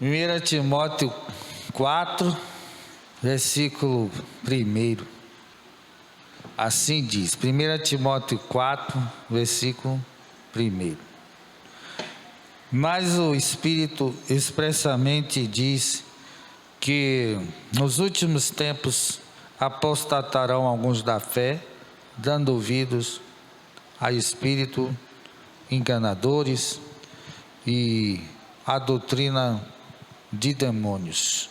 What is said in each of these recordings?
1 Timóteo 4, versículo 1. Assim diz, 1 Timóteo 4, versículo 1. Mas o Espírito expressamente diz que nos últimos tempos apostatarão alguns da fé, dando ouvidos a espírito enganadores e a doutrina de demônios,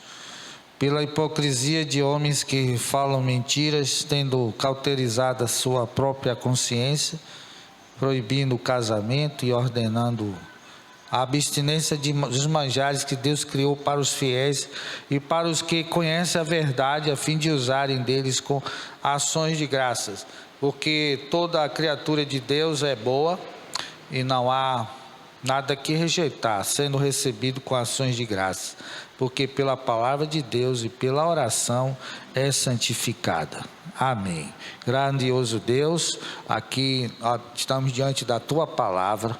pela hipocrisia de homens que falam mentiras, tendo cauterizado a sua própria consciência, proibindo o casamento e ordenando a abstinência dos manjares que Deus criou para os fiéis e para os que conhecem a verdade, a fim de usarem deles com ações de graças, porque toda a criatura de Deus é boa e não há nada que rejeitar, sendo recebido com ações de graça, porque pela palavra de Deus e pela oração é santificada. Amém. Grandioso Deus, aqui estamos diante da Tua palavra,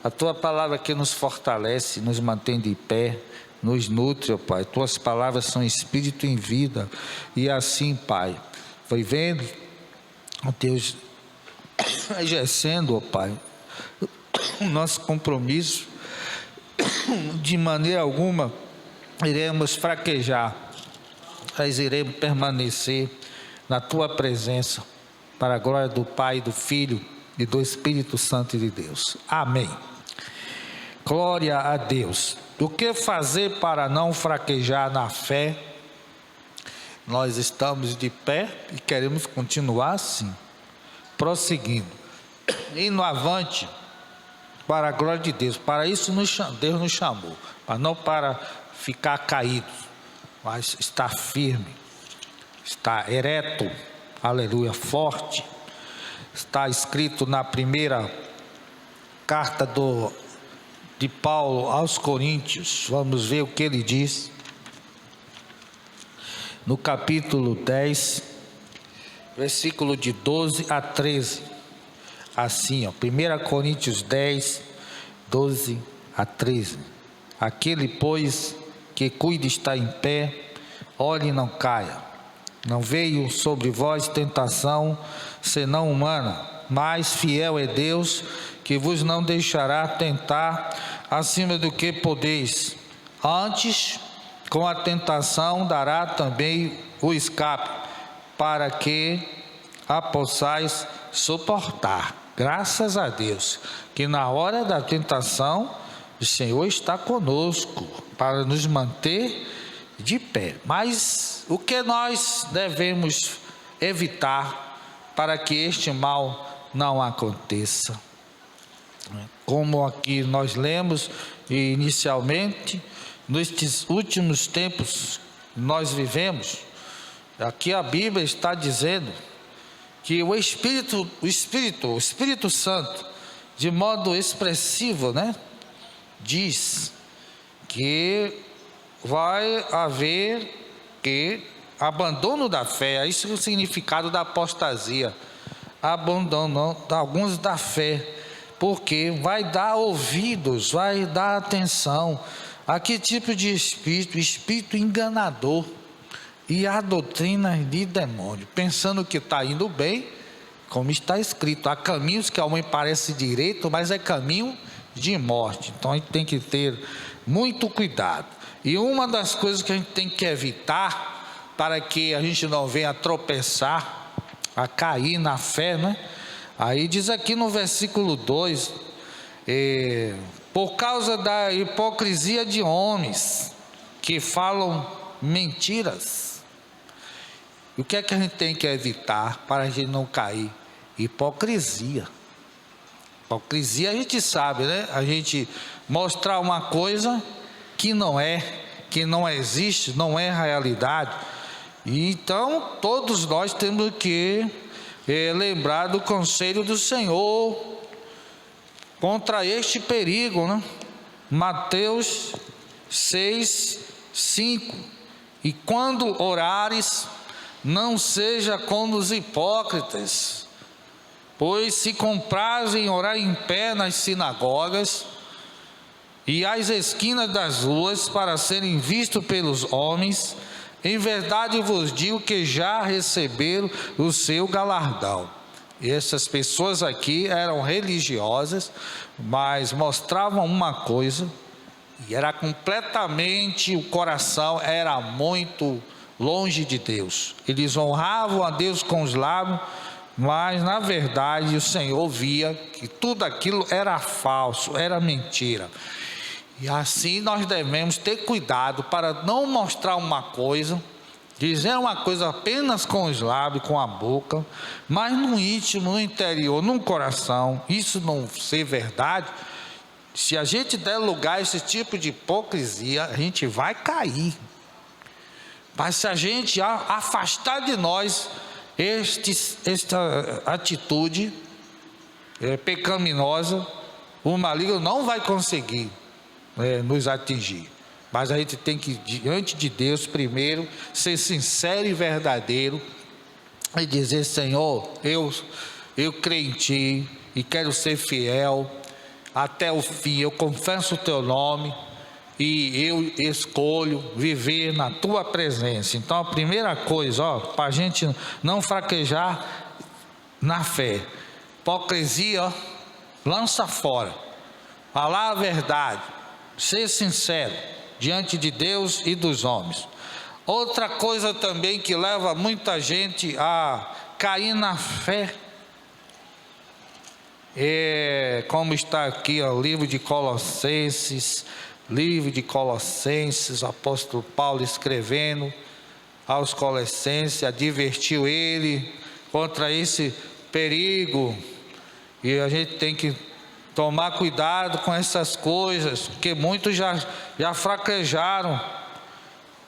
a Tua palavra que nos fortalece, nos mantém de pé, nos nutre, ó Pai. Tuas palavras são espírito em vida, e assim, Pai, foi vendo, ó Deus, exercendo, ó Pai, o nosso compromisso, de maneira alguma iremos fraquejar, mas iremos permanecer na Tua presença, para a glória do Pai, do Filho e do Espírito Santo de Deus. Amém. Glória a Deus. O que fazer para não fraquejar na fé? Nós estamos de pé e queremos continuar assim, prosseguindo, indo avante, para a glória de Deus. Para isso Deus nos chamou, para não para ficar caídos, mas estar firme, estar ereto, aleluia, forte. Está escrito na primeira carta de Paulo aos Coríntios, vamos ver o que ele diz, no capítulo 10, versículo de 12 a 13, assim, ó, 1 Coríntios 10, 12 a 13, aquele, pois, que cuida estar em pé, olhe e não caia, não veio sobre vós tentação, senão humana, mas fiel é Deus, que vos não deixará tentar acima do que podeis, antes, com a tentação, dará também o escape, para que a possais suportar. Graças a Deus, que na hora da tentação, o Senhor está conosco, para nos manter de pé. Mas o que nós devemos evitar, para que este mal não aconteça? Como aqui nós lemos inicialmente, nestes últimos tempos nós vivemos, aqui a Bíblia está dizendo que o Espírito Santo, de modo expressivo, diz que vai haver abandono da fé. Isso é o significado da apostasia, abandono de alguns da fé, porque vai dar ouvidos, vai dar atenção a que tipo de espírito? Espírito enganador e a doutrina de demônio, pensando que está indo bem, como está escrito, há caminhos que ao homem parece direito, mas é caminho de morte. Então a gente tem que ter muito cuidado, e uma das coisas que a gente tem que evitar, para que a gente não venha a tropeçar, a cair na fé, aí diz aqui no versículo 2, por causa da hipocrisia de homens que falam mentiras. E o que é que a gente tem que evitar para a gente não cair? Hipocrisia. Hipocrisia a gente sabe, a gente mostrar uma coisa que não é, que não existe, não é realidade. E então todos nós temos que lembrar do conselho do Senhor contra este perigo, Mateus 6, 5, e quando orares, não seja como os hipócritas, pois se comprazem em orar em pé nas sinagogas e às esquinas das ruas, para serem vistos pelos homens. Em verdade vos digo que já receberam o seu galardão. E essas pessoas aqui eram religiosas, mas mostravam uma coisa, e era completamente, o coração era muito longe de Deus. Eles honravam a Deus com os lábios, mas na verdade o Senhor via que tudo aquilo era falso, era mentira. E assim nós devemos ter cuidado para não mostrar uma coisa, dizer uma coisa apenas com os lábios, com a boca, mas no íntimo, no interior, no coração, isso não ser verdade. Se a gente der lugar a esse tipo de hipocrisia, a gente vai cair. Mas se a gente afastar de nós esta atitude pecaminosa, o maligno não vai conseguir nos atingir. Mas a gente tem que, diante de Deus, primeiro, ser sincero e verdadeiro e dizer: Senhor, eu creio em Ti e quero ser fiel até o fim. Eu confesso o Teu nome e eu escolho viver na Tua presença. Então a primeira coisa, para a gente não fraquejar na fé, hipocrisia, lança fora, falar a verdade, ser sincero diante de Deus e dos homens. Outra coisa também que leva muita gente a cair na fé, como está aqui o livro de Colossenses, o apóstolo Paulo escrevendo aos Colossenses, advertiu ele contra esse perigo, e a gente tem que tomar cuidado com essas coisas, porque muitos já fraquejaram,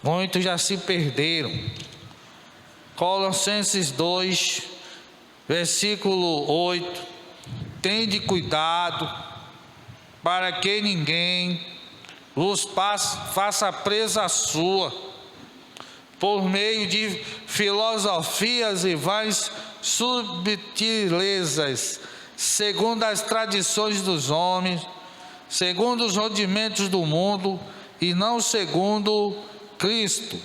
muitos já se perderam. Colossenses 2, versículo 8: tende cuidado para que ninguém vos faça presa sua, por meio de filosofias e vãs subtilezas, segundo as tradições dos homens, segundo os rudimentos do mundo, e não segundo Cristo.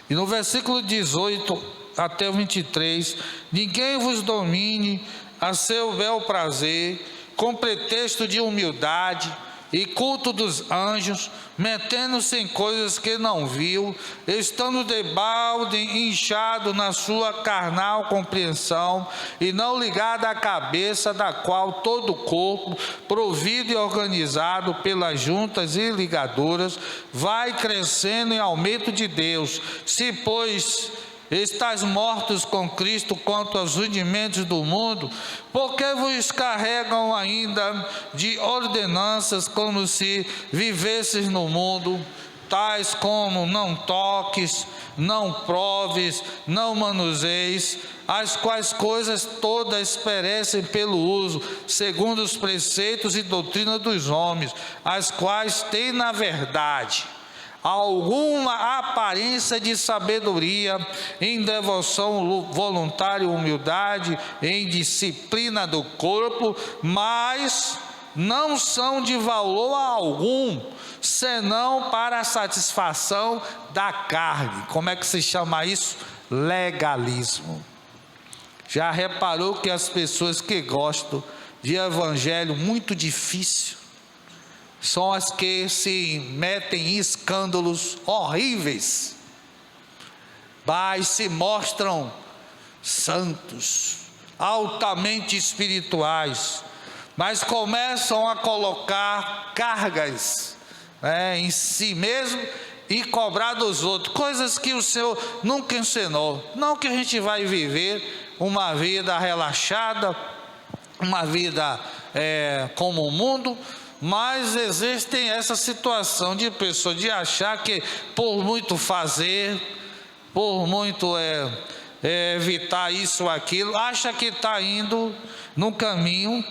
E no versículo 18 até o 23: ninguém vos domine a seu bel prazer, com pretexto de humildade e culto dos anjos, metendo-se em coisas que não viu, estando debalde inchado na sua carnal compreensão, e não ligado à cabeça, da qual todo o corpo, provido e organizado pelas juntas e ligaduras, vai crescendo em aumento de Deus. Se, pois, estáis mortos com Cristo quanto aos rudimentos do mundo, porque vos carregam ainda de ordenanças como se vivesses no mundo, tais como: não toques, não proves, não manuseis, as quais coisas todas perecem pelo uso, segundo os preceitos e doutrina dos homens, as quais têm na verdade alguma aparência de sabedoria, em devoção voluntária, humildade, em disciplina do corpo, mas não são de valor algum, senão para a satisfação da carne. Como é que se chama isso? Legalismo. Já reparou que as pessoas que gostam de evangelho muito difícil são as que se metem em escândalos horríveis, mas se mostram santos, altamente espirituais, mas começam a colocar cargas em si mesmo e cobrar dos outros, coisas que o Senhor nunca ensinou. Não que a gente vai viver uma vida relaxada, uma vida como o mundo, mas existem essa situação de pessoa de achar que por muito fazer, por muito evitar isso ou aquilo, acha que está indo no caminho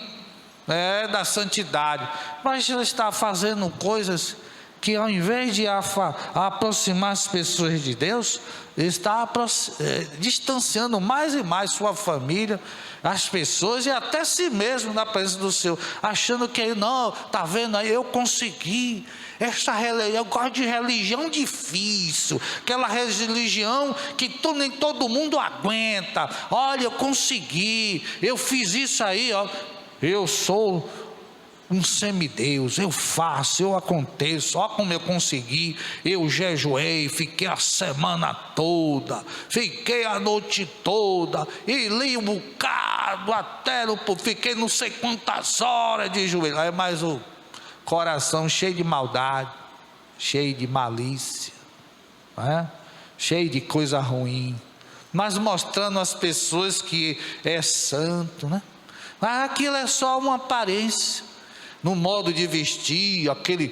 da santidade, mas já está fazendo coisas que ao invés de aproximar as pessoas de Deus, está distanciando mais e mais sua família, as pessoas e até si mesmo na presença do Senhor, achando que não, está vendo aí, eu consegui. Esta religião, eu gosto de religião difícil, aquela religião que nem todo mundo aguenta. Olha, eu consegui, eu fiz isso aí, ó. Eu sou um semideus, eu faço, eu aconteço, olha como eu consegui. Eu jejuei, fiquei a semana toda, fiquei a noite toda, e li um bocado, fiquei não sei quantas horas de joelho. Aí mais o coração cheio de maldade, cheio de malícia, cheio de coisa ruim, mas mostrando às pessoas que é santo, mas aquilo é só uma aparência, no modo de vestir, aquele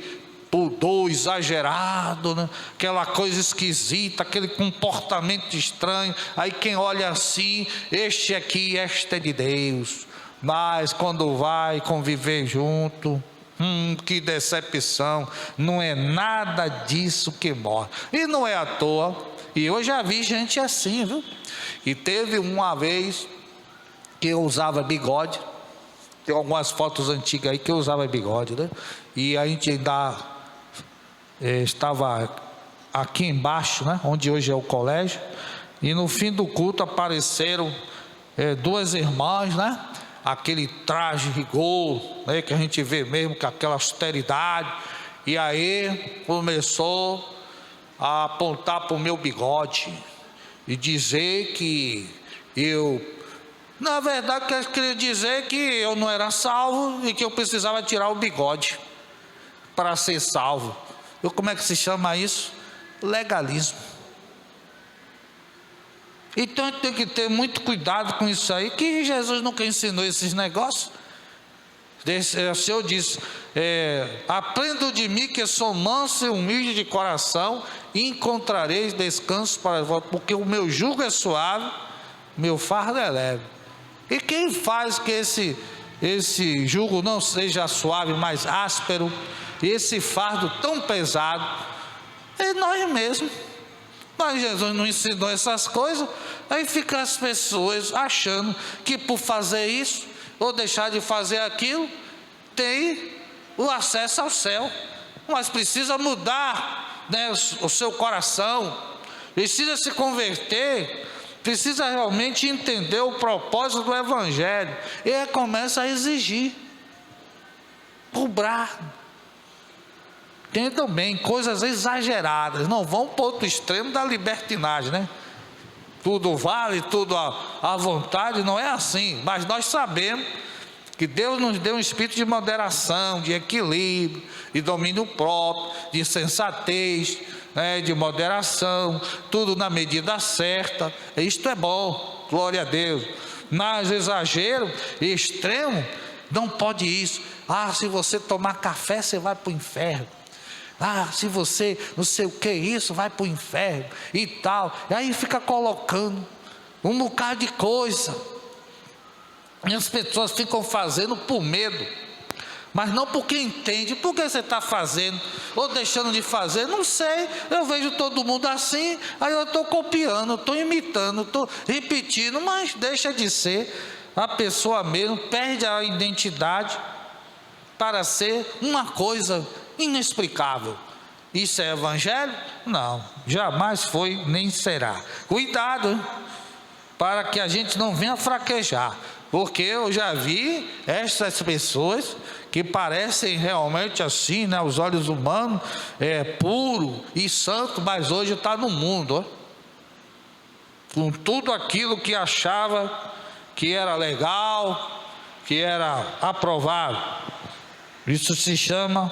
pudor exagerado, aquela coisa esquisita, aquele comportamento estranho. Aí quem olha assim, esta é de Deus, mas quando vai conviver junto, que decepção, não é nada disso que mostra. E não é à toa, e eu já vi gente assim, viu? E teve uma vez que eu usava bigode, tem algumas fotos antigas aí que eu usava bigode, e a gente ainda estava aqui embaixo, onde hoje é o colégio, e no fim do culto apareceram duas irmãs, aquele traje rigor, que a gente vê mesmo, com aquela austeridade, e aí começou a apontar para o meu bigode e dizer que eu, na verdade, queria dizer que eu não era salvo e que eu precisava tirar o bigode para ser salvo. Como é que se chama isso? Legalismo. Então a gente tem que ter muito cuidado com isso aí, que Jesus nunca ensinou esses negócios. O Senhor disse: aprendam de mim que sou manso e humilde de coração, e encontrareis descanso para vós, porque o meu jugo é suave, meu fardo é leve. E quem faz que esse jugo não seja suave, mas áspero, e esse fardo tão pesado? É nós mesmos. Mas Jesus não ensinou essas coisas. Aí ficam as pessoas achando que por fazer isso ou deixar de fazer aquilo tem o acesso ao céu. Mas precisa mudar, o seu coração, precisa se converter, precisa realmente entender o propósito do Evangelho. E aí começa a exigir, cobrar. Entendam bem, coisas exageradas, não vão para outro extremo da libertinagem, tudo vale, tudo à vontade, não é assim. Mas nós sabemos que Deus nos deu um espírito de moderação, de equilíbrio, de domínio próprio, de sensatez, de moderação, tudo na medida certa. Isto é bom, glória a Deus. Mas exagero extremo, não pode isso. Se você tomar café, você vai para o inferno. Se você não sei o que isso, vai para o inferno e tal. E aí fica colocando um bocado de coisa. E as pessoas ficam fazendo por medo, mas não porque entende. Por que você está fazendo ou deixando de fazer? Não sei, eu vejo todo mundo assim, aí eu estou copiando, estou imitando, estou repetindo, mas deixa de ser. A pessoa mesmo perde a identidade para ser uma coisa inexplicável. Isso é evangelho? Não, jamais foi nem será. Cuidado, para que a gente não venha fraquejar, porque eu já vi essas pessoas que parecem realmente assim, os olhos humanos, puro e santo, mas hoje está no mundo, com tudo aquilo que achava que era legal, que era aprovado. Isso se chama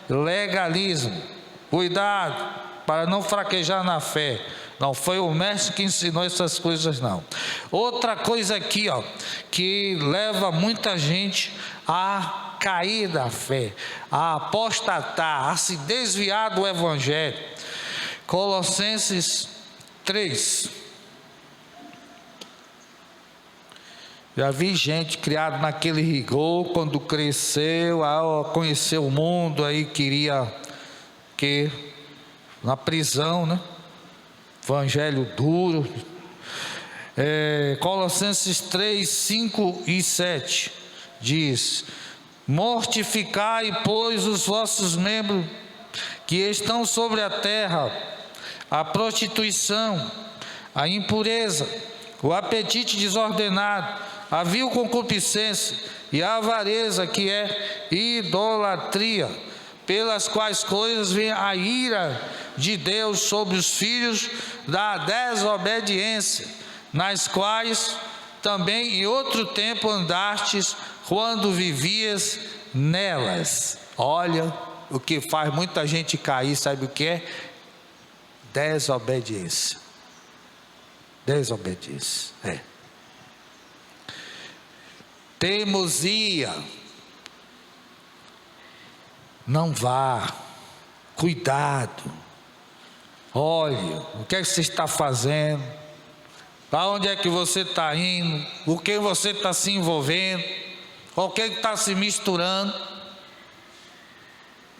legalismo. Cuidado para não fraquejar na fé. Não foi o mestre que ensinou essas coisas, não. Outra coisa aqui, que leva muita gente a cair da fé, a apostatar, a se desviar do evangelho. Colossenses 3. Já vi gente criada naquele rigor, quando cresceu, conheceu o mundo, aí queria que na prisão, né? Evangelho duro. Colossenses 3, 5 e 7 diz: mortificai, pois, os vossos membros que estão sobre a terra, a prostituição, a impureza, o apetite desordenado, a vil concupiscência e a avareza, que é idolatria, pelas quais coisas vem a ira de Deus sobre os filhos da desobediência, nas quais também em outro tempo andastes quando vivias nelas. Olha, o que faz muita gente cair, sabe o que é? Desobediência. Desobediência, teimosia. Não vá, cuidado. Olha, o que é que você está fazendo? Para onde é que você está indo? O que você está se envolvendo? O que está se misturando?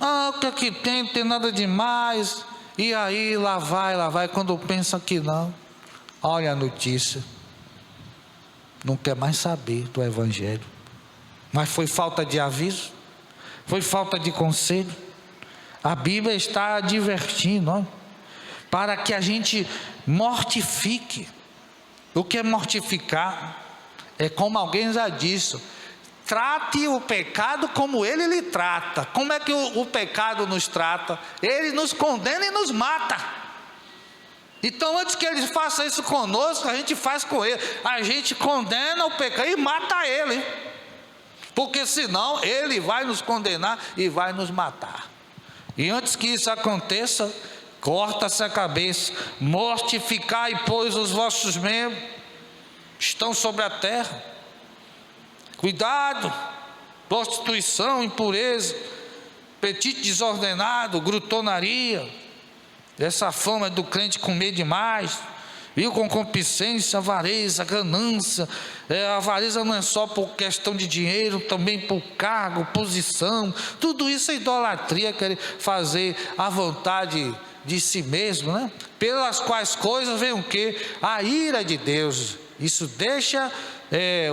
O que é que tem? Não tem nada demais. E aí, lá vai, quando pensa que não. Olha a notícia. Não quer mais saber do Evangelho. Mas foi falta de aviso? Foi falta de conselho? A Bíblia está advertindo, olha, para que a gente mortifique. O que é mortificar? É como alguém já disse: trate o pecado como ele lhe trata. Como é que o pecado nos trata? Ele nos condena e nos mata. Então, antes que ele faça isso conosco, a gente faz com ele. A gente condena o pecado e mata ele, porque senão ele vai nos condenar e vai nos matar. E antes que isso aconteça, corta-se a cabeça. Mortificai, pois, os vossos membros estão sobre a terra. Cuidado, prostituição, impureza, apetite desordenado, glutonaria, essa fama do crente comer demais, viu, concupiscência, avareza, ganância. A avareza não é só por questão de dinheiro, também por cargo, posição. Tudo isso é idolatria, querer fazer a vontade de si mesmo, né? Pelas quais coisas vem o quê? A ira de Deus. Isso deixa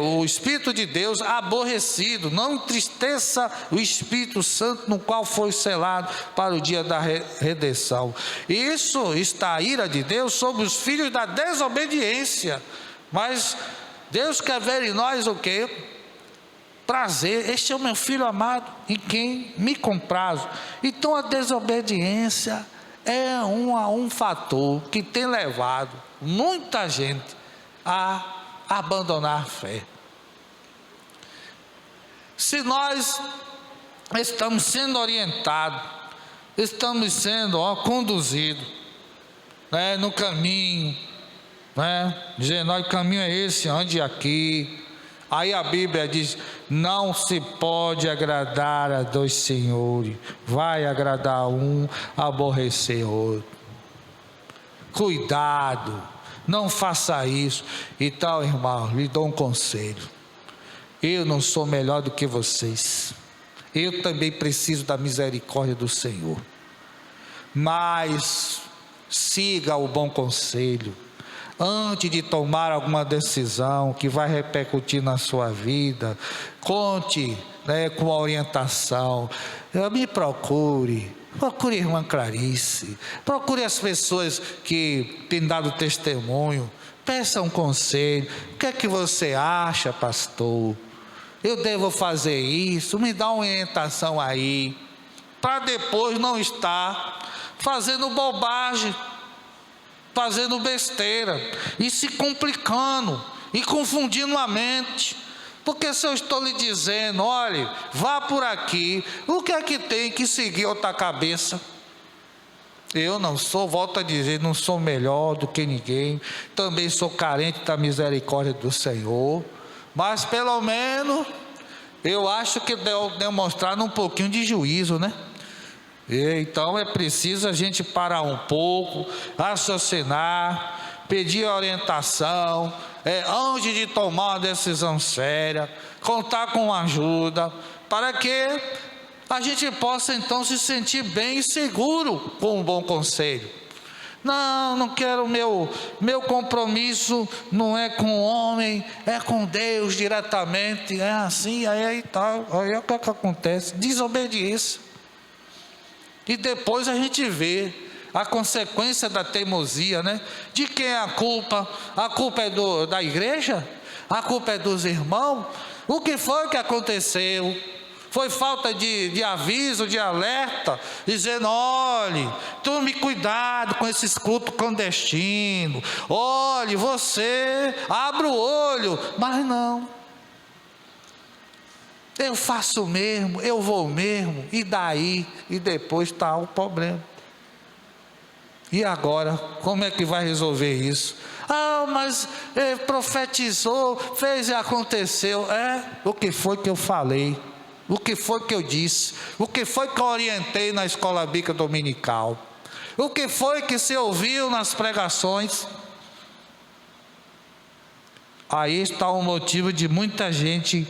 o Espírito de Deus aborrecido. Não entristeça o Espírito Santo, no qual foi selado para o dia da redenção. Isso está a ira de Deus sobre os filhos da desobediência. Mas Deus quer ver em nós o quê? Prazer. Este é o meu filho amado, em quem me comprazo. Então a desobediência é um fator que tem levado muita gente a abandonar a fé. Se nós estamos sendo orientados, estamos sendo conduzidos, né, no caminho, né, dizendo: o caminho é esse, ande aqui. Aí a Bíblia diz: não se pode agradar a dois senhores, vai agradar um, aborrecer outro. Cuidado, não faça isso. Então, irmão, lhe dou um conselho: eu não sou melhor do que vocês, eu também preciso da misericórdia do Senhor, mas siga o bom conselho. Antes de tomar alguma decisão que vai repercutir na sua vida, conte, né, com a orientação. Me procure a irmã Clarice, procure as pessoas que têm dado testemunho, peça um conselho. O que é que você acha, pastor? Eu devo fazer isso? Me dá uma orientação aí, para depois não estar fazendo bobagem, fazendo besteira e se complicando e confundindo a mente. Porque se eu estou lhe dizendo: olhe, vá por aqui, o que é que tem que seguir outra cabeça? Eu não sou, volto a dizer, não sou melhor do que ninguém, também sou carente da misericórdia do Senhor, mas pelo menos eu acho que deu demonstrar um pouquinho de juízo, né? Então é preciso a gente parar um pouco, raciocinar, pedir orientação, antes de tomar uma decisão séria, contar com ajuda, para que a gente possa então se sentir bem e seguro com um bom conselho. Não quero, meu compromisso não é com o homem, é com Deus diretamente, é assim, aí tal, aí é o que acontece? Desobediência. E depois a gente vê a consequência da teimosia, né? De quem é a culpa? A culpa é da igreja? A culpa é dos irmãos? O que foi que aconteceu? Foi falta de aviso, de alerta, dizendo: olhe, tome cuidado com esses cultos clandestinos, olhe, você, abra o olho, mas não. Eu faço mesmo, eu vou mesmo, e daí? E depois está o problema. E agora, como é que vai resolver isso? Mas profetizou, fez e aconteceu. O que foi que eu falei? O que foi que eu disse? O que foi que eu orientei na escola bíblica dominical? O que foi que se ouviu nas pregações? Aí está o motivo de muita gente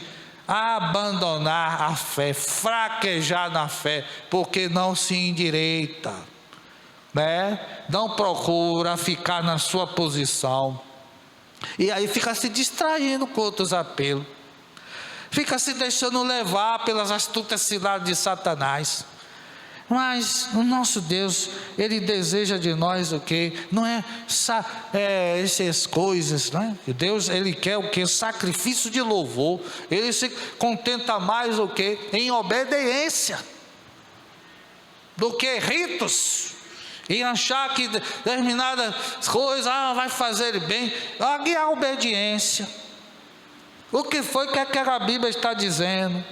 abandonar a fé, fraquejar na fé, porque não se endireita, né? Não procura ficar na sua posição, e aí fica se distraindo com outros apelos, fica se deixando levar pelas astutas ciladas de Satanás. Mas o nosso Deus, Ele deseja de nós o quê? Não é essas coisas, né? Deus, Ele quer o quê? Sacrifício de louvor. Ele se contenta mais o quê? Em obediência, do que ritos, em achar que determinadas coisas vai fazer bem. Aqui a obediência. O que foi que aquela Bíblia está dizendo?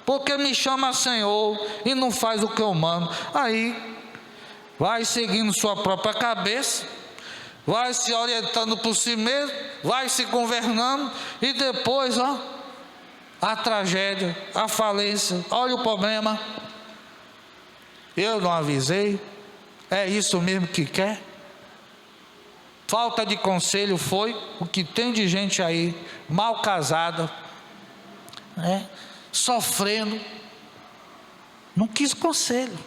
Porque me chama Senhor e não faz o que eu mando. Aí vai seguindo sua própria cabeça, vai se orientando por si mesmo, vai se governando, e depois a tragédia, a falência. Olha o problema. Eu não avisei. É isso mesmo que quer? Falta de conselho foi o que tem de gente aí mal casada, sofrendo, não quis conselho,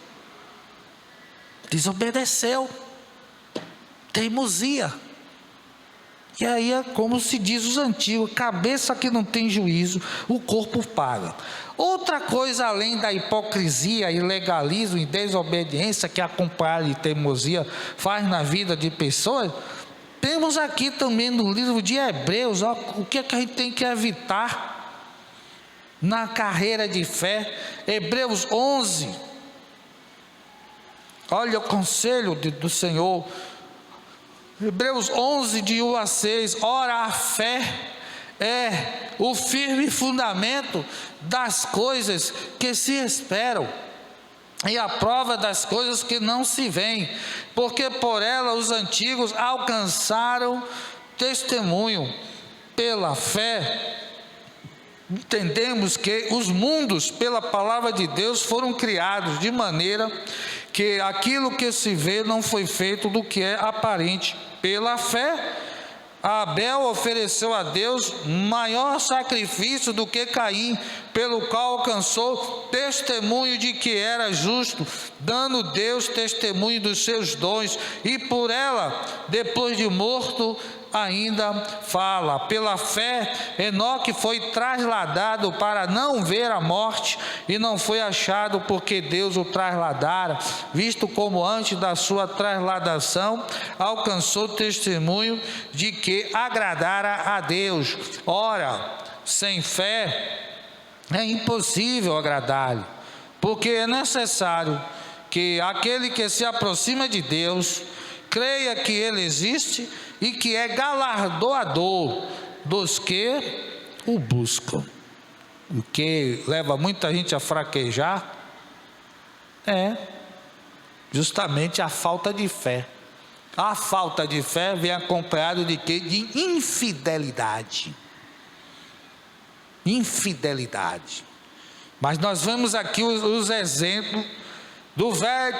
desobedeceu, teimosia. E aí é como se diz os antigos: cabeça que não tem juízo, o corpo paga. Outra coisa além da hipocrisia, ilegalismo e desobediência que acompanhada de teimosia faz na vida de pessoas, temos aqui também no livro de Hebreus, o que é que a gente tem que evitar na carreira de fé. Hebreus 11, olha o conselho do Senhor. Hebreus 11, de 1 a 6. Ora, a fé é o firme fundamento das coisas que se esperam, e a prova das coisas que não se veem, porque por ela os antigos alcançaram testemunho. Pela fé entendemos que os mundos, pela palavra de Deus, foram criados, de maneira que aquilo que se vê não foi feito do que é aparente. Pela fé, Abel ofereceu a Deus maior sacrifício do que Caim, pelo qual alcançou testemunho de que era justo, dando Deus testemunho dos seus dons, e por ela, depois de morto, ainda fala. Pela fé, Enoque foi trasladado para não ver a morte, e não foi achado porque Deus o trasladara, visto como antes da sua trasladação alcançou testemunho de que agradara a Deus. Ora, sem fé é impossível agradar-lhe, porque é necessário que aquele que se aproxima de Deus creia que Ele existe e que é galardoador dos que o buscam. O que leva muita gente a fraquejar é justamente a falta de fé. A falta de fé vem acompanhado de quê? De infidelidade. Infidelidade. Mas nós vemos aqui os exemplos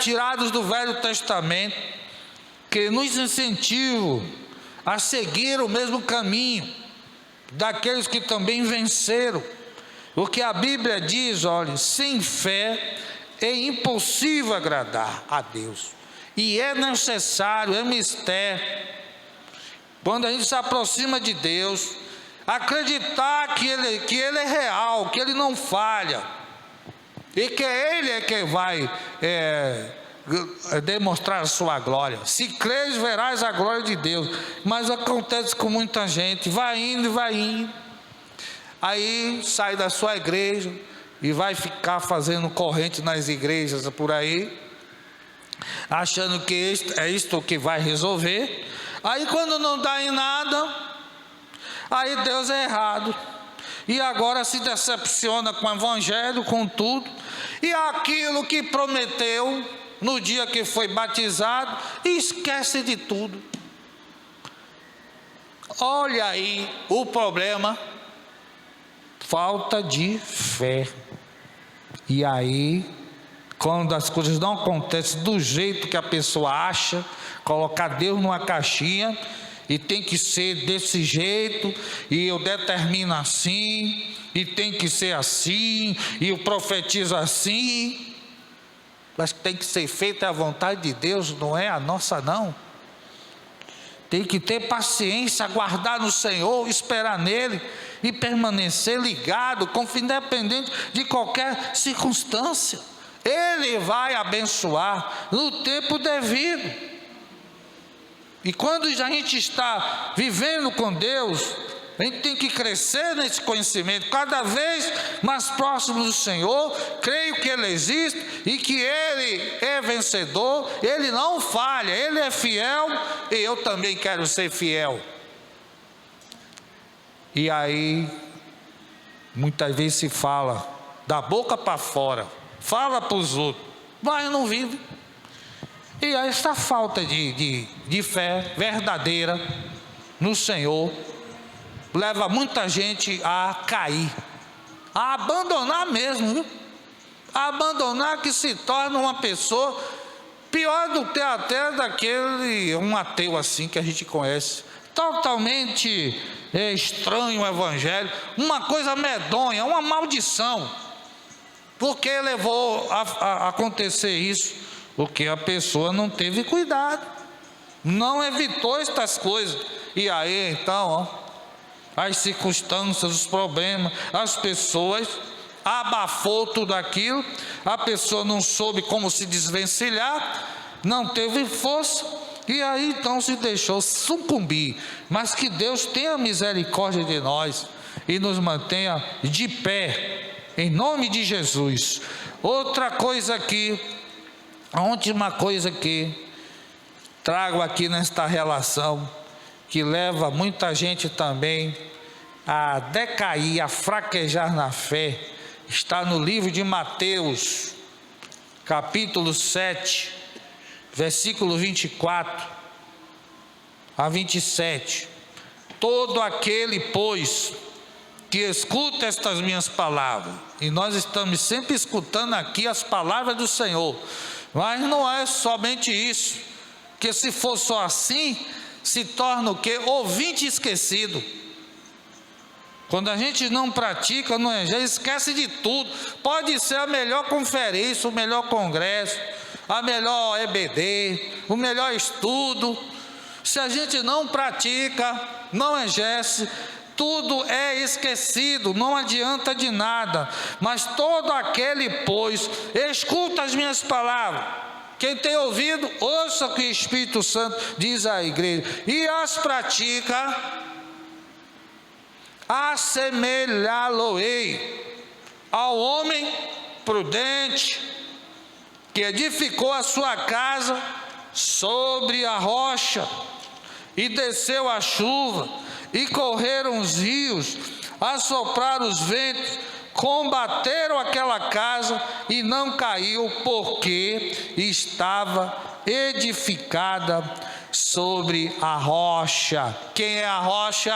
tirados do Velho Testamento, que nos incentivam a seguir o mesmo caminho daqueles que também venceram, Porque a Bíblia diz, olha, sem fé é impossível agradar a Deus. E é necessário, é mistério, quando a gente se aproxima de Deus, acreditar que Ele é real, que Ele não falha, e que Ele é que vai demonstrar a sua glória. Se creres, verás a glória de Deus. Mas acontece com muita gente, vai indo, aí sai da sua igreja e vai ficar fazendo corrente nas igrejas por aí, achando que é isto que vai resolver. Aí quando não dá em nada, aí Deus é errado, e agora se decepciona com o evangelho, com tudo, e aquilo que prometeu no dia que foi batizado, e esquece de tudo. Olha aí o problema: falta de fé. E aí, quando as coisas não acontecem do jeito que a pessoa acha, colocar Deus numa caixinha, e tem que ser desse jeito, e eu determino assim, e tem que ser assim, e eu profetizo assim. Mas tem que ser feita a vontade de Deus, não é a nossa não. Tem que ter paciência, aguardar no Senhor, esperar nele e permanecer ligado, independente de qualquer circunstância. Ele vai abençoar no tempo devido. E quando a gente está vivendo com Deus, a gente tem que crescer nesse conhecimento, cada vez mais próximo do Senhor. Creio que Ele existe e que Ele é vencedor, Ele não falha, Ele é fiel, e eu também quero ser fiel. E aí, muitas vezes se fala da boca para fora, fala para os outros, mas não vive. E aí essa falta de fé verdadeira no Senhor leva muita gente a cair, a abandonar mesmo, viu? A abandonar, que se torna uma pessoa pior do que até um ateu assim que a gente conhece, totalmente estranho o evangelho, uma coisa medonha, uma maldição. Por que levou a acontecer isso? Porque a pessoa não teve cuidado, não evitou estas coisas. E aí então, as circunstâncias, os problemas, as pessoas abafou tudo aquilo, a pessoa não soube como se desvencilhar, não teve força, e aí então se deixou sucumbir. Mas que Deus tenha misericórdia de nós e nos mantenha de pé, em nome de Jesus. Outra coisa aqui, a última coisa que trago aqui nesta relação, que leva muita gente também a decair, a fraquejar na fé, está no livro de Mateus, capítulo 7, versículo 24 a 27. Todo aquele, pois, que escuta estas minhas palavras, e nós estamos sempre escutando aqui as palavras do Senhor, mas não é somente isso, que se for só assim, se torna o quê? Ouvinte esquecido. Quando a gente não pratica, não já esquece de tudo. Pode ser a melhor conferência, o melhor congresso, a melhor EBD, o melhor estudo. Se a gente não pratica, não exerce, tudo é esquecido, não adianta de nada. Mas todo aquele, pois, escuta as minhas palavras. Quem tem ouvido, ouça o que o Espírito Santo diz à igreja, e as pratica, assemelhá-lo-ei ao homem prudente, que edificou a sua casa sobre a rocha, e desceu a chuva, e correram os rios, assopraram os ventos, combateram aquela casa, e não caiu, porque estava edificada sobre a rocha. Quem é a rocha?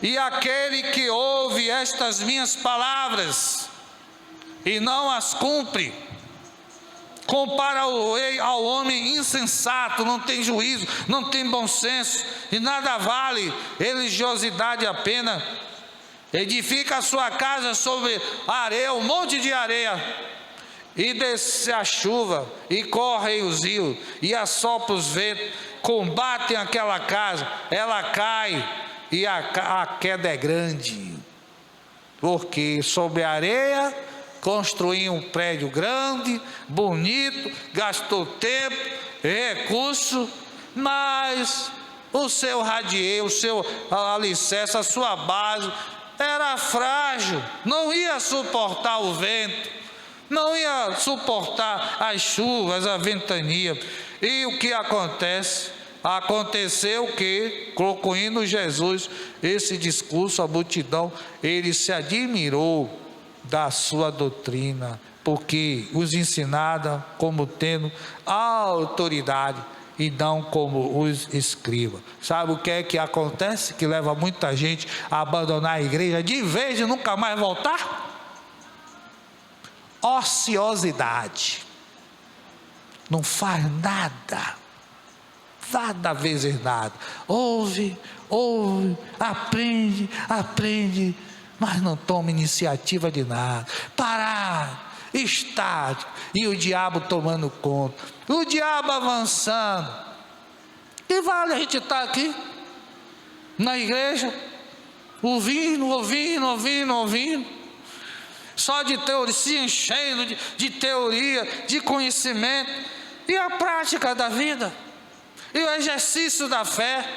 E aquele que ouve estas minhas palavras e não as cumpre, compara-o ao homem insensato, não tem juízo, não tem bom senso, e nada vale religiosidade apenas edifica a sua casa sobre areia, um monte de areia, e desce a chuva, e correm os rios, e assopra os ventos, combatem aquela casa, ela cai, e a queda é grande, porque sobre a areia construiu um prédio grande, bonito, gastou tempo, recurso, mas o seu radier, o seu alicerce, a sua base era frágil, não ia suportar o vento, não ia suportar as chuvas, a ventania. E o que acontece? Aconteceu que, concluindo Jesus esse discurso, a multidão, ele se admirou da sua doutrina, porque os ensinava como tendo autoridade e não como os escribas. Sabe o que é que acontece? Que leva muita gente a abandonar a igreja de vez de nunca mais voltar? Ociosidade. Não faz nada vezes nada. Ouve, aprende, mas não toma iniciativa de nada. Parar, estático, e o diabo tomando conta, o diabo avançando. Que vale a gente estar aqui na igreja, ouvindo, só de teoria, se enchendo de teoria, de conhecimento, e a prática da vida, e o exercício da fé,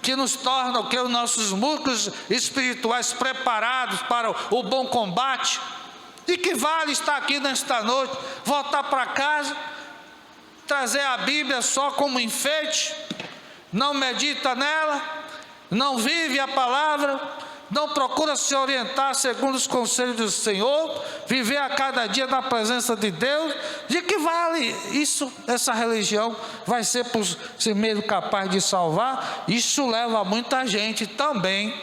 que nos torna o que? Os nossos músculos espirituais preparados para o bom combate. E que vale estar aqui nesta noite, voltar para casa, trazer a Bíblia só como enfeite, não medita nela, não vive a palavra, não procura se orientar segundo os conselhos do Senhor, viver a cada dia na presença de Deus. De que vale isso? Essa religião vai ser por si mesmo capaz de salvar? Isso leva muita gente também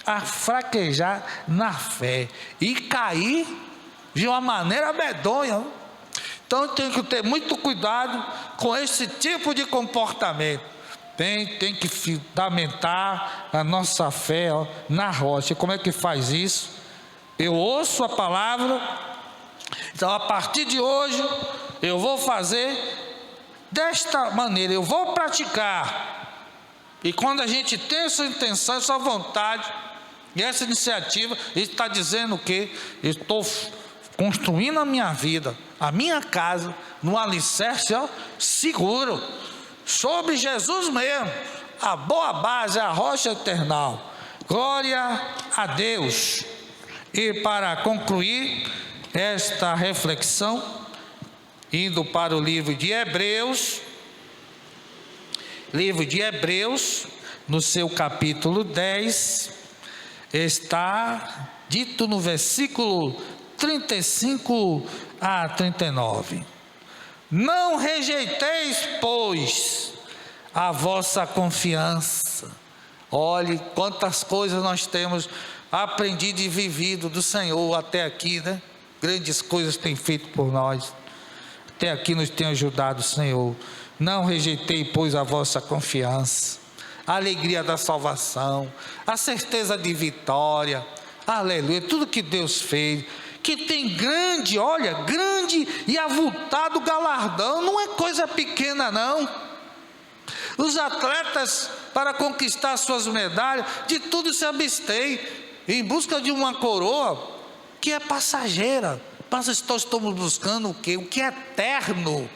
a fraquejar na fé e cair de uma maneira medonha. Então tem que ter muito cuidado com esse tipo de comportamento. Tem que fundamentar a nossa fé na rocha. Como é que faz isso? Eu ouço a palavra, então a partir de hoje eu vou fazer desta maneira, eu vou praticar. E quando a gente tem essa intenção, essa vontade e essa iniciativa, ele está dizendo o quê? Eu estou construindo a minha vida, a minha casa, no alicerce seguro, sobre Jesus mesmo, a boa base, a rocha eternal. Glória a Deus. E para concluir esta reflexão, indo para o livro de Hebreus, no seu capítulo 10, está dito no versículo 35 a 39. Não rejeiteis, pois, a vossa confiança. Olhe quantas coisas nós temos aprendido e vivido do Senhor até aqui, né? Grandes coisas tem feito por nós. Até aqui nos tem ajudado o Senhor. Não rejeitei, pois, a vossa confiança, a alegria da salvação, a certeza de vitória. Aleluia, tudo que Deus fez, que tem grande e avultado galardão, não é coisa pequena não. Os atletas, para conquistar suas medalhas, de tudo se abstêm, em busca de uma coroa, que é passageira, mas estamos buscando o quê? O que é eterno,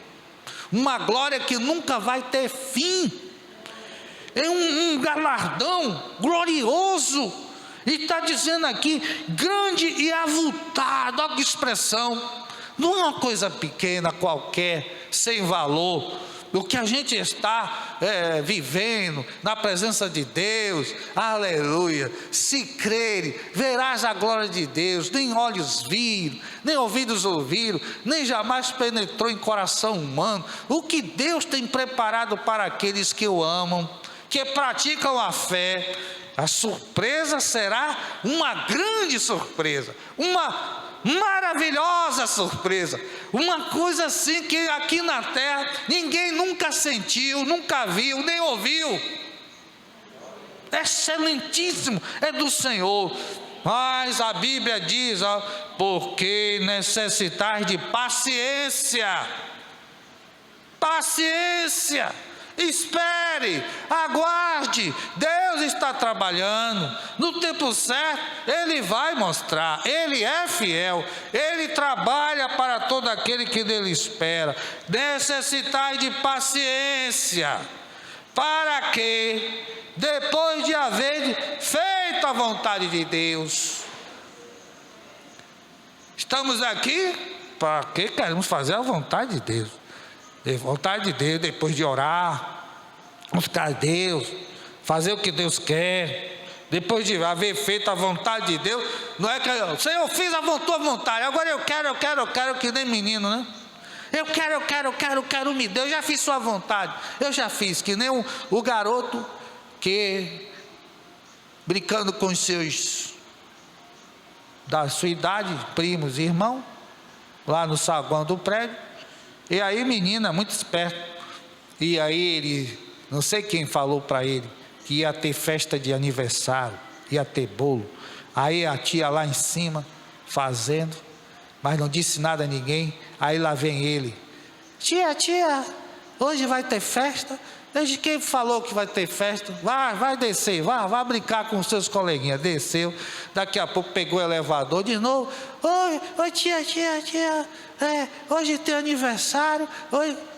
uma glória que nunca vai ter fim, é um galardão glorioso. E está dizendo aqui, grande e avultado, olha que expressão, não é uma coisa pequena qualquer, sem valor. O que a gente está vivendo na presença de Deus, aleluia, se crer, verás a glória de Deus, nem olhos viram, nem ouvidos ouviram, nem jamais penetrou em coração humano, o que Deus tem preparado para aqueles que o amam, que praticam a fé. A surpresa será uma grande surpresa, uma maravilhosa surpresa, uma coisa assim que aqui na terra ninguém nunca sentiu, nunca viu, nem ouviu. Excelentíssimo, é do Senhor. Mas a Bíblia diz, ó, porque necessitais de paciência. Paciência. Espere, aguarde. Deus está trabalhando. No tempo certo, Ele vai mostrar. Ele é fiel. Ele trabalha para todo aquele que dele espera. Necessitais de paciência, para que, depois de haver feito a vontade de Deus, estamos aqui para que queremos fazer a vontade de Deus. Vontade de Deus, depois de orar, buscar a Deus, fazer o que Deus quer, depois de haver feito a vontade de Deus. Não é que Senhor, eu fiz a tua vontade, agora eu quero, que nem menino, né? Eu quero, me dê, eu já fiz sua vontade, eu já fiz, que nem o garoto que, brincando com os seus, da sua idade, primos e irmãos, lá no saguão do prédio. E aí, menina, muito esperto, e aí ele, não sei quem falou para ele, que ia ter festa de aniversário, ia ter bolo. Aí a tia lá em cima, fazendo, mas não disse nada a ninguém. Aí lá vem ele: tia, hoje vai ter festa? Desde quem falou que vai ter festa? Vai descer, vai brincar com os seus coleguinhas. Desceu, daqui a pouco pegou o elevador de novo. Oi tia, hoje tem aniversário.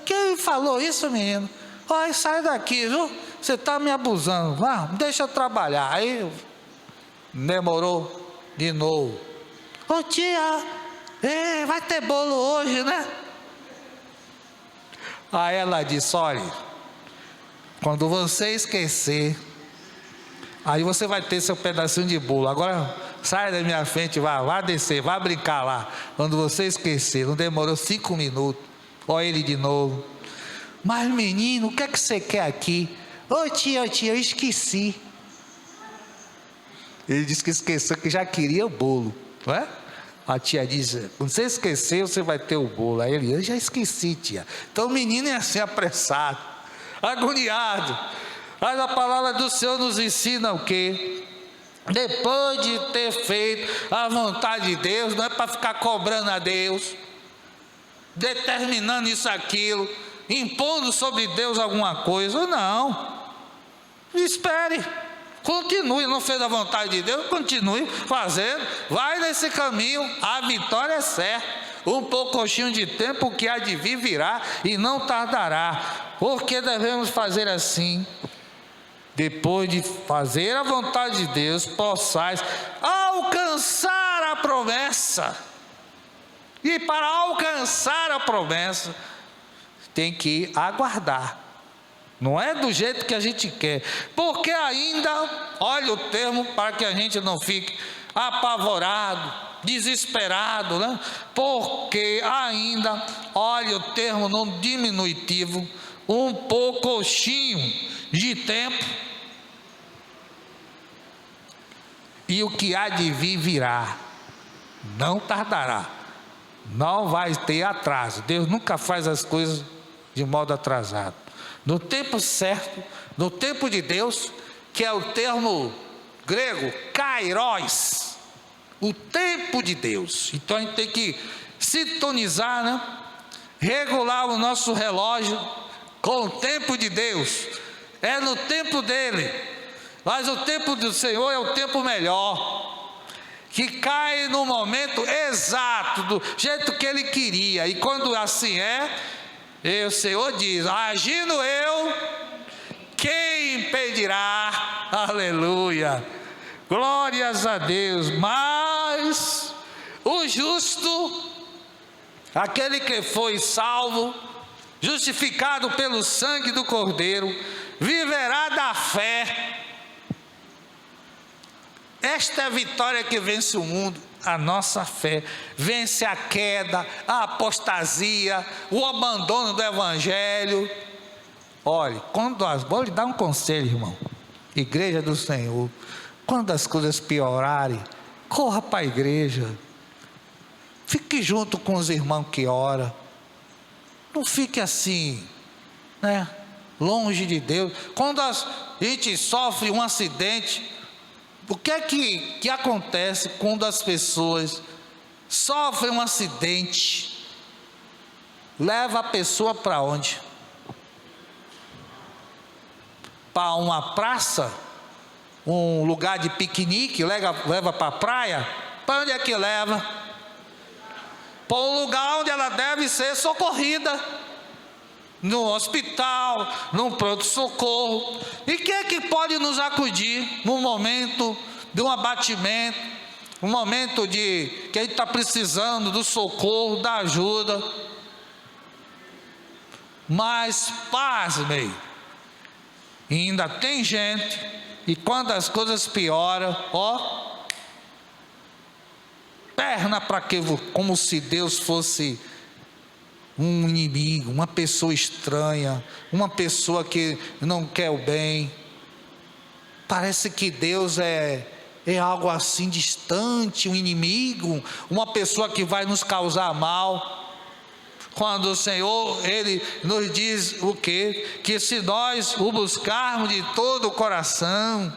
Quem falou isso, menino? Sai daqui, viu? Você está me abusando. Deixa eu trabalhar. Aí demorou de novo. Tia, vai ter bolo hoje, né? Aí ela disse: olha, quando você esquecer, aí você vai ter seu pedacinho de bolo. Agora sai da minha frente, vai descer, vai brincar lá. Quando você esquecer, não demorou 5 minutos. Olha ele de novo: mas menino, o que é que você quer aqui? Tia, eu esqueci. Ele disse que esqueceu, que já queria o bolo, não é? A tia diz: quando você esquecer, você vai ter o bolo. Aí ele: eu já esqueci, tia. Então o menino é assim, apressado, agoniado. Mas a palavra do Senhor nos ensina o quê? Depois de ter feito a vontade de Deus, não é para ficar cobrando a Deus, determinando isso, aquilo, impondo sobre Deus alguma coisa. Não. Espere, continue. Não fez a vontade de Deus, continue fazendo, vai nesse caminho, a vitória é certa. Um pouquinho de tempo que há de vir virá e não tardará. Porque devemos fazer assim: depois de fazer a vontade de Deus, possais alcançar a promessa. E para alcançar a promessa, tem que aguardar. Não é do jeito que a gente quer, porque ainda, olha o termo, para que a gente não fique apavorado, desesperado, né? Porque ainda, olha o termo no diminutivo, um pouquinho de tempo, e o que há de vir virá, não tardará, não vai ter atraso. Deus nunca faz as coisas de modo atrasado. No tempo certo, no tempo de Deus, que é o termo grego kairos, o tempo de Deus. Então a gente tem que sintonizar, né? Regular o nosso relógio com o tempo de Deus. É no tempo dele, mas o tempo do Senhor é o tempo melhor, que cai no momento exato, do jeito que ele queria. E quando assim é, o Senhor diz: agindo eu, quem impedirá? Aleluia, glórias a Deus. Mas o justo, aquele que foi salvo, justificado pelo sangue do Cordeiro, viverá da fé. Esta é a vitória que vence o mundo. A nossa fé vence a queda, a apostasia, o abandono do evangelho. Olhe, vou lhe dar um conselho, irmão, igreja do Senhor: quando as coisas piorarem, corra para a igreja, fique junto com os irmãos que oram. Não fique assim, longe de Deus. Quando a gente sofre um acidente, O que é que acontece quando as pessoas sofrem um acidente? Leva a pessoa para onde? Para uma praça? Um lugar de piquenique? Leva para a praia? Para onde é que leva? Para um lugar onde ela deve ser socorrida. No hospital, num pronto-socorro. E quem é que pode nos acudir no momento de um abatimento, um momento que a gente está precisando do socorro, da ajuda? Mas, pasmem, ainda tem gente, e quando as coisas pioram, perna para que, como se Deus fosse um inimigo, uma pessoa estranha, uma pessoa que não quer o bem. Parece que Deus é algo assim distante, um inimigo, uma pessoa que vai nos causar mal. Quando o Senhor, Ele nos diz o quê? Que se nós o buscarmos de todo o coração,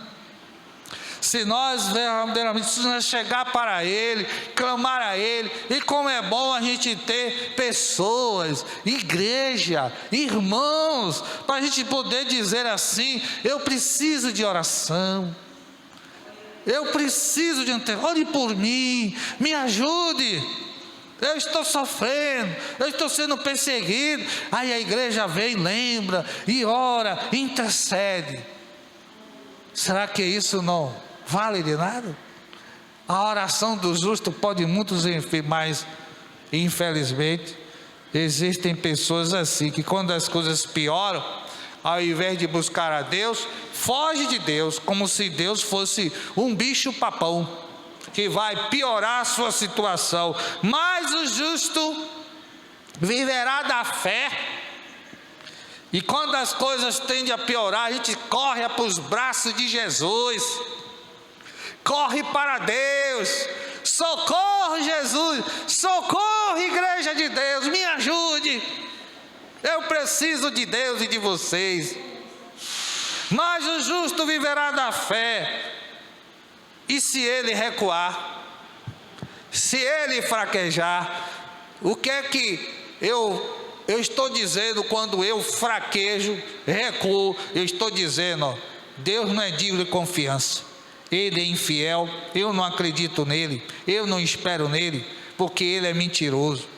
se nós verdadeiramente chegar para Ele, clamar a Ele, e como é bom a gente ter pessoas, igreja, irmãos, para a gente poder dizer assim: eu preciso de oração, eu preciso de ore por mim, me ajude, eu estou sofrendo, eu estou sendo perseguido. Aí a igreja vem, lembra, e ora, intercede. Será que isso não vale de nada? A oração do justo pode muitos, mas infelizmente existem pessoas assim, que quando as coisas pioram, ao invés de buscar a Deus, foge de Deus, como se Deus fosse um bicho papão, que vai piorar a sua situação. Mas o justo viverá da fé. E quando as coisas tendem a piorar, a gente corre para os braços de Jesus, corre para Deus. Socorro, Jesus, socorro, igreja de Deus, me ajude, eu preciso de Deus e de vocês. Mas o justo viverá da fé. E se ele recuar, se ele fraquejar, o que é que eu estou dizendo quando eu fraquejo, recuo? Eu estou dizendo: Deus não é digno de confiança, Ele é infiel, eu não acredito nele, eu não espero nele, porque ele é mentiroso.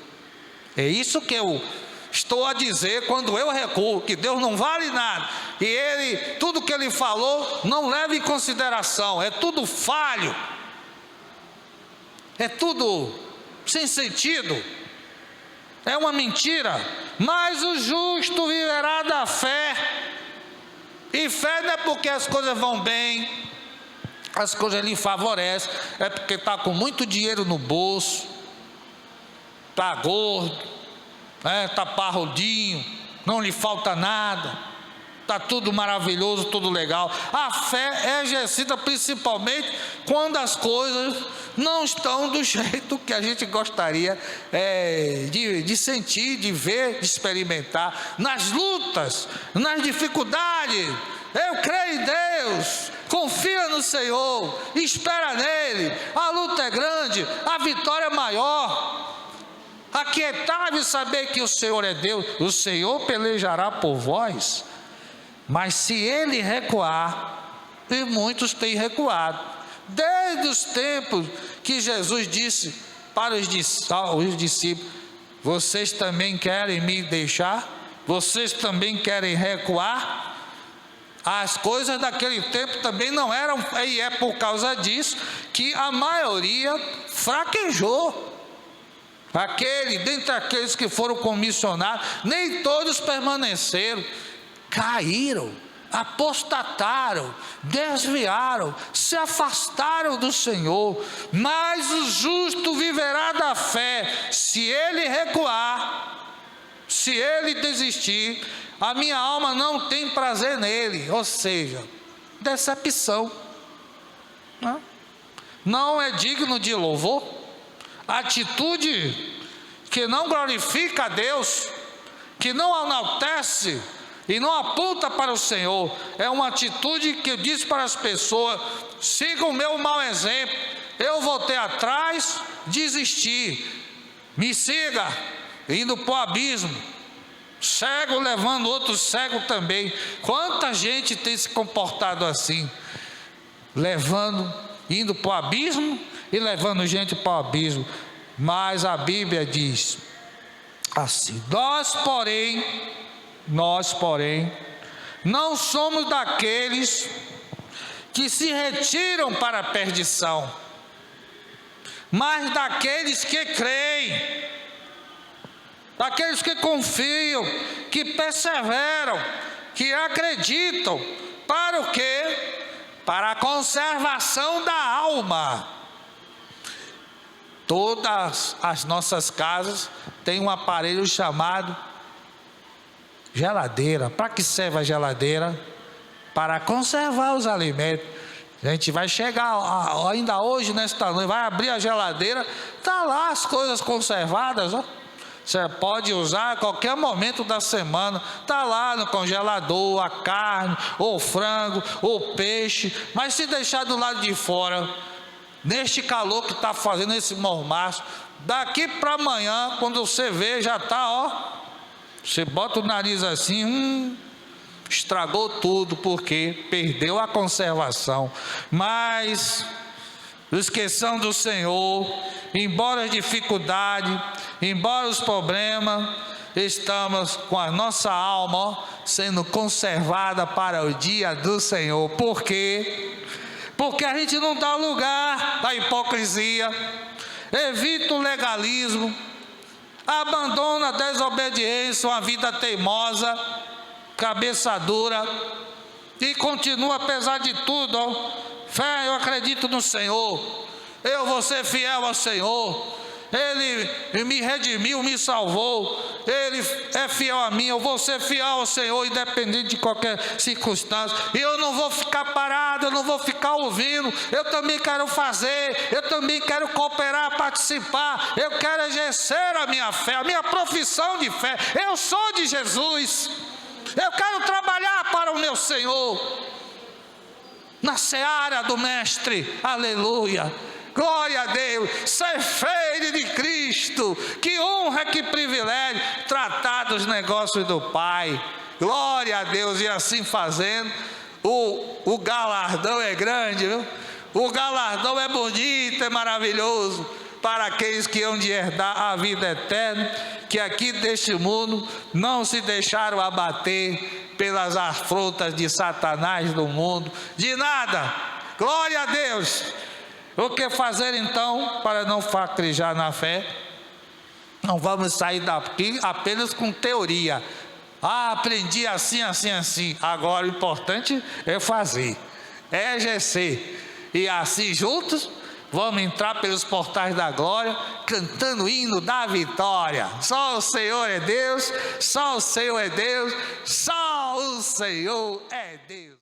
É isso que eu estou a dizer quando eu recuo, que Deus não vale nada, e Ele, tudo que Ele falou, não leva em consideração, é tudo falho, é tudo sem sentido, é uma mentira. Mas o justo viverá da fé, e fé não é porque as coisas vão bem, as coisas lhe favorecem, é porque está com muito dinheiro no bolso, está gordo, está parrudinho, não lhe falta nada, está tudo maravilhoso, tudo legal. A fé é exercida principalmente quando as coisas não estão do jeito que a gente gostaria de sentir, de ver, de experimentar. Nas lutas, nas dificuldades, eu creio em Deus, confia no Senhor, espera nele. A luta é grande, a vitória é maior. Aquietai-vos e saber que o Senhor é Deus, o Senhor pelejará por vós. Mas se ele recuar, e muitos têm recuado, desde os tempos que Jesus disse para os discípulos: vocês também querem me deixar? Vocês também querem recuar? As coisas daquele tempo também não eram, e é por causa disso que a maioria fraquejou. Dentre aqueles que foram comissionados, nem todos permaneceram, caíram, apostataram, desviaram, se afastaram do Senhor. Mas o justo viverá da fé. Se ele recuar, se ele desistir, a minha alma não tem prazer nele. Ou seja, decepção, não é digno de louvor. Atitude que não glorifica a Deus, que não enaltece e não aponta para o Senhor, é uma atitude que diz para as pessoas siga o meu mau exemplo. Eu voltei atrás, desisti. Me siga, indo para o abismo. Cego levando outro cego também. Quanta gente tem se comportado assim, indo para o abismo e levando gente para o abismo. Mas a Bíblia diz assim: nós porém, não somos daqueles que se retiram para a perdição, mas daqueles que creem, daqueles que confiam, que perseveram, que acreditam. Para o quê? Para a conservação da alma. Todas as nossas casas têm um aparelho chamado geladeira. Para que serve a geladeira? Para conservar os alimentos. A gente vai chegar ainda hoje, nesta noite, vai abrir a geladeira, está lá as coisas conservadas, ó. Você pode usar a qualquer momento da semana, está lá no congelador, a carne, ou o frango, ou o peixe, mas se deixar do lado de fora, neste calor que está fazendo, esse mormaço, daqui para amanhã, quando você vê, já está, ó, você bota o nariz assim, estragou tudo, porque perdeu a conservação. Mas esqueçam do Senhor, embora as dificuldades, embora os problemas, estamos com a nossa alma sendo conservada para o dia do Senhor. Por quê? Porque a gente não dá lugar à hipocrisia, evita o legalismo, abandona a desobediência, uma vida teimosa, cabeça dura, e continua apesar de tudo, ó, fé, eu acredito no Senhor, eu vou ser fiel ao Senhor, Ele me redimiu, me salvou, Ele é fiel a mim, eu vou ser fiel ao Senhor, independente de qualquer circunstância, e eu não vou ficar parado, eu não vou ficar ouvindo, eu também quero fazer, eu também quero cooperar, participar, eu quero exercer a minha fé, a minha profissão de fé, eu sou de Jesus, eu quero trabalhar para o meu Senhor, na seara do Mestre, aleluia, glória a Deus, ser filho de Cristo, que honra, que privilégio, tratar dos negócios do Pai, glória a Deus, e assim fazendo, o galardão é grande, viu? O galardão é bonito, é maravilhoso, para aqueles que hão de herdar a vida eterna, que aqui deste mundo não se deixaram abater pelas afrontas de Satanás do mundo, de nada, glória a Deus. O que fazer então para não fraquejar na fé? Não vamos sair daqui apenas com teoria. Aprendi assim, assim, assim. Agora o importante é fazer, é exercer. E assim juntos vamos entrar pelos portais da glória, cantando o hino da vitória. Só o Senhor é Deus, só o Senhor é Deus, só o Senhor é Deus.